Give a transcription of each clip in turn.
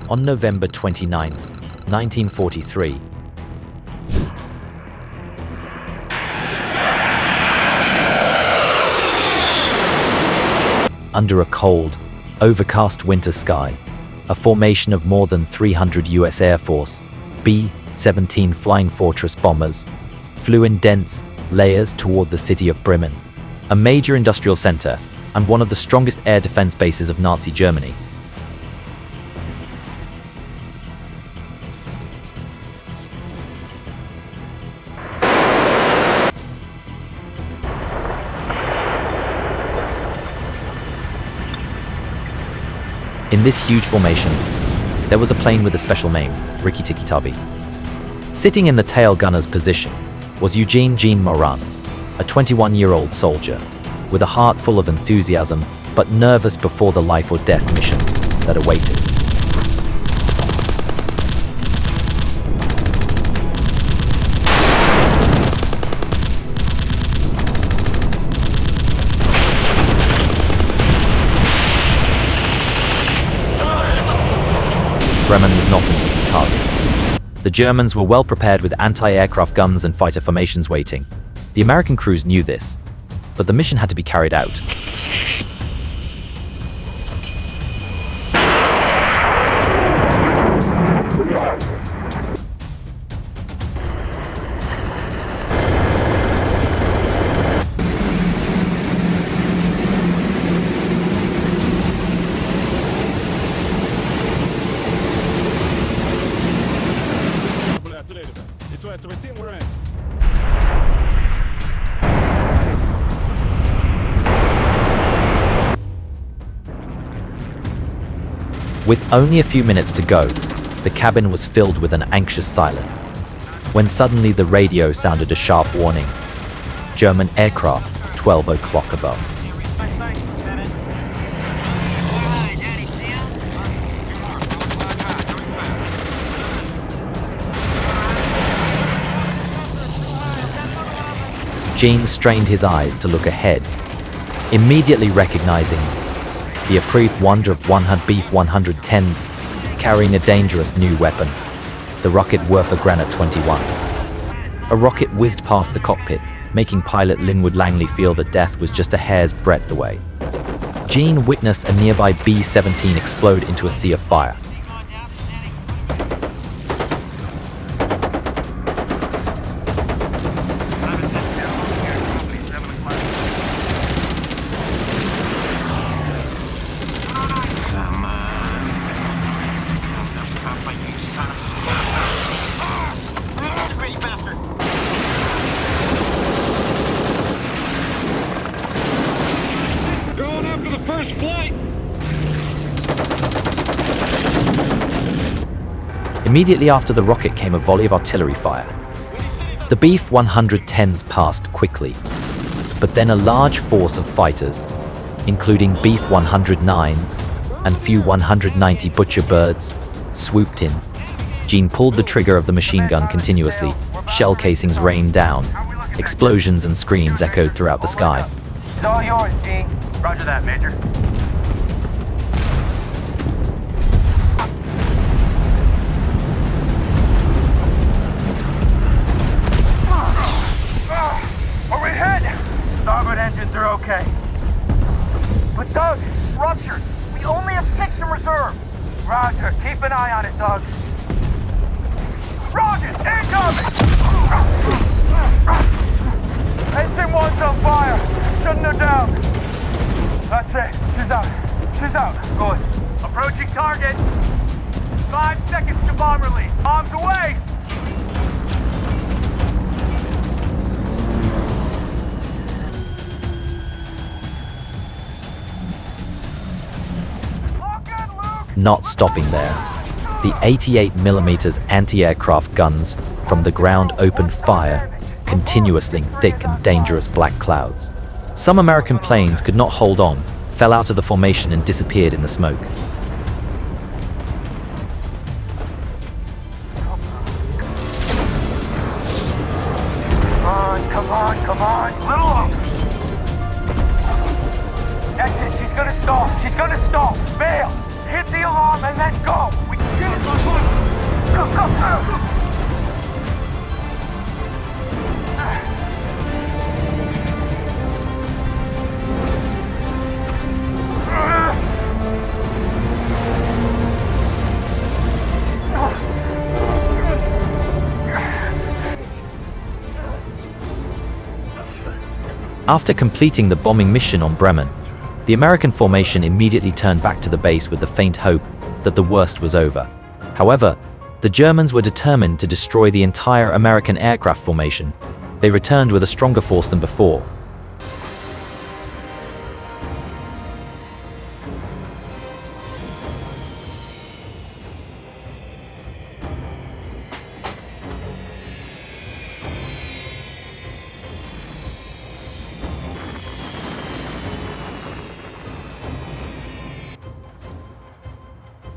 On November 29, 1943, under a cold, overcast winter sky, a formation of more than 300 U.S. Air Force B-17 Flying Fortress bombers flew in dense layers toward the city of Bremen, a major industrial center and one of the strongest air defense bases of Nazi Germany. In this huge formation, there was a plane with a special name, Rikki Tikki Tavi. Sitting in the tail gunner's position was Gene Moran, a 21-year-old soldier, with a heart full of enthusiasm but nervous before the life or death mission that awaited. Bremen was not an easy target. The Germans were well prepared with anti-aircraft guns and fighter formations waiting. The American crews knew this, but the mission had to be carried out. With only a few minutes to go, the cabin was filled with an anxious silence, when suddenly the radio sounded a sharp warning. German aircraft, 12 o'clock above. Gene strained his eyes to look ahead, immediately recognizing the approved wonder of B-110s carrying a dangerous new weapon, the rocket Werfer Granate 21. A rocket whizzed past the cockpit, making pilot Linwood Langley feel that death was just a hair's breadth away. Gene witnessed a nearby B-17 explode into a sea of fire. Immediately after the rocket came a volley of artillery fire. The B-110s passed quickly, but then a large force of fighters, including B-109s and few 190 Butcher birds, swooped in. Gene pulled the trigger of the machine gun continuously. Shell casings rained down. Explosions and screams echoed throughout the sky. It's all yours, Gene. Roger that, Major. Starboard engines are okay. But Doug, ruptured. We only have 6 in reserve. Roger, keep an eye on it, Doug. Rockets, incoming! Engine 1's on fire. Shutting her down. That's it. She's out. She's out. Good. Approaching target. 5 seconds to bomb release. Bombs away! Not stopping there, the 88mm anti-aircraft guns from the ground opened fire, continuously in thick and dangerous black clouds. Some American planes could not hold on, fell out of the formation and disappeared in the smoke. Come on, little longer. That's it, she's gonna stall, Bail! Hit the alarm and then go! We After completing the bombing mission on Bremen, the American formation immediately turned back to the base with the faint hope that the worst was over. However, the Germans were determined to destroy the entire American aircraft formation. They returned with a stronger force than before.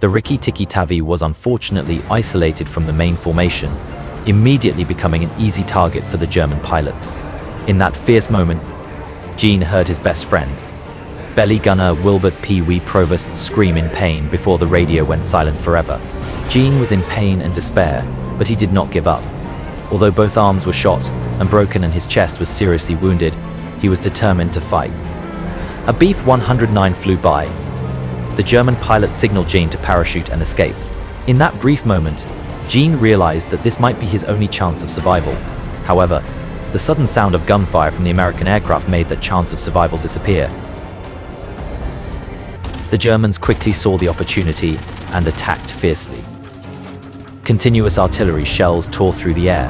The Rikki Tikki Tavi was unfortunately isolated from the main formation, immediately becoming an easy target for the German pilots. In that fierce moment, Gene heard his best friend, belly gunner Wilbert Pee Wee Provost, scream in pain before the radio went silent forever. Gene was in pain and despair, but he did not give up. Although both arms were shot and broken and his chest was seriously wounded, he was determined to fight. A B-109 flew by. The German pilot signaled Gene to parachute and escape. In that brief moment, Gene realized that this might be his only chance of survival. However, the sudden sound of gunfire from the American aircraft made that chance of survival disappear. The Germans quickly saw the opportunity and attacked fiercely. Continuous artillery shells tore through the air.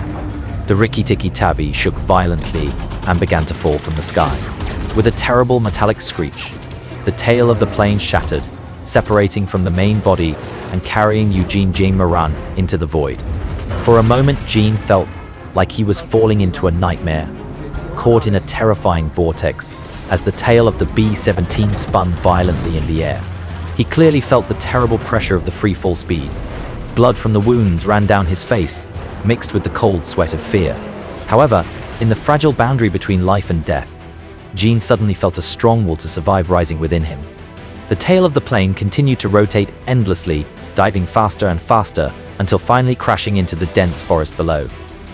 The Rikki Tikki Tavi shook violently and began to fall from the sky. With a terrible metallic screech, the tail of the plane shattered, separating from the main body and carrying Gene Moran into the void. For a moment, Gene felt like he was falling into a nightmare, caught in a terrifying vortex as the tail of the B-17 spun violently in the air. He clearly felt the terrible pressure of the free fall speed. Blood from the wounds ran down his face, mixed with the cold sweat of fear. However, in the fragile boundary between life and death, Gene suddenly felt a strong will to survive rising within him. The tail of the plane continued to rotate endlessly, diving faster and faster until finally crashing into the dense forest below.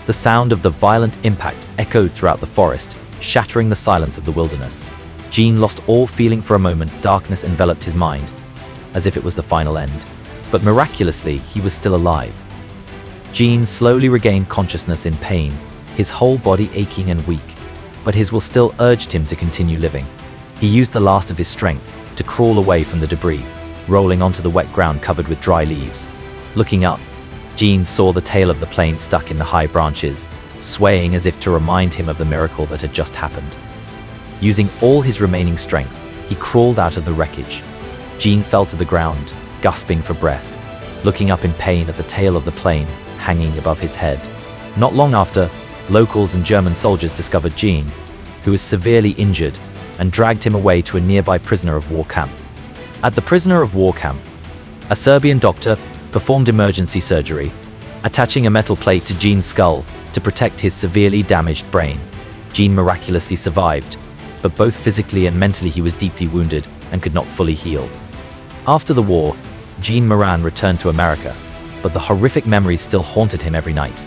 The sound of the violent impact echoed throughout the forest, shattering the silence of the wilderness. Gene lost all feeling for a moment. Darkness enveloped his mind, as if it was the final end. But miraculously, he was still alive. Gene slowly regained consciousness in pain, his whole body aching and weak, but his will still urged him to continue living. He used the last of his strength to crawl away from the debris, rolling onto the wet ground covered with dry leaves. Looking up, Gene saw the tail of the plane stuck in the high branches, swaying as if to remind him of the miracle that had just happened. Using all his remaining strength, he crawled out of the wreckage. Gene fell to the ground, gasping for breath, looking up in pain at the tail of the plane hanging above his head. Not long after, locals and German soldiers discovered Gene, who was severely injured, and dragged him away to a nearby prisoner of war camp. At the prisoner of war camp, a Serbian doctor performed emergency surgery, attaching a metal plate to Gene's skull to protect his severely damaged brain. Gene miraculously survived, but both physically and mentally he was deeply wounded and could not fully heal. After the war, Gene Moran returned to America, but the horrific memories still haunted him every night.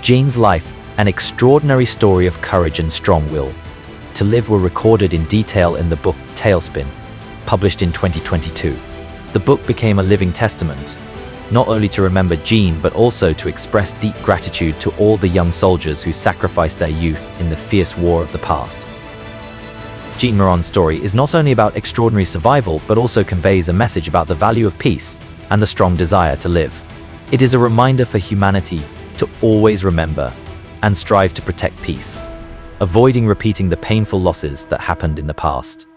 Gene's life, an extraordinary story of courage and strong will to live, were recorded in detail in the book Tailspin, published in 2022. The book became a living testament, not only to remember Gene, but also to express deep gratitude to all the young soldiers who sacrificed their youth in the fierce war of the past. Gene Moran's story is not only about extraordinary survival, but also conveys a message about the value of peace and the strong desire to live. It is a reminder for humanity to always remember and strive to protect peace, avoiding repeating the painful losses that happened in the past.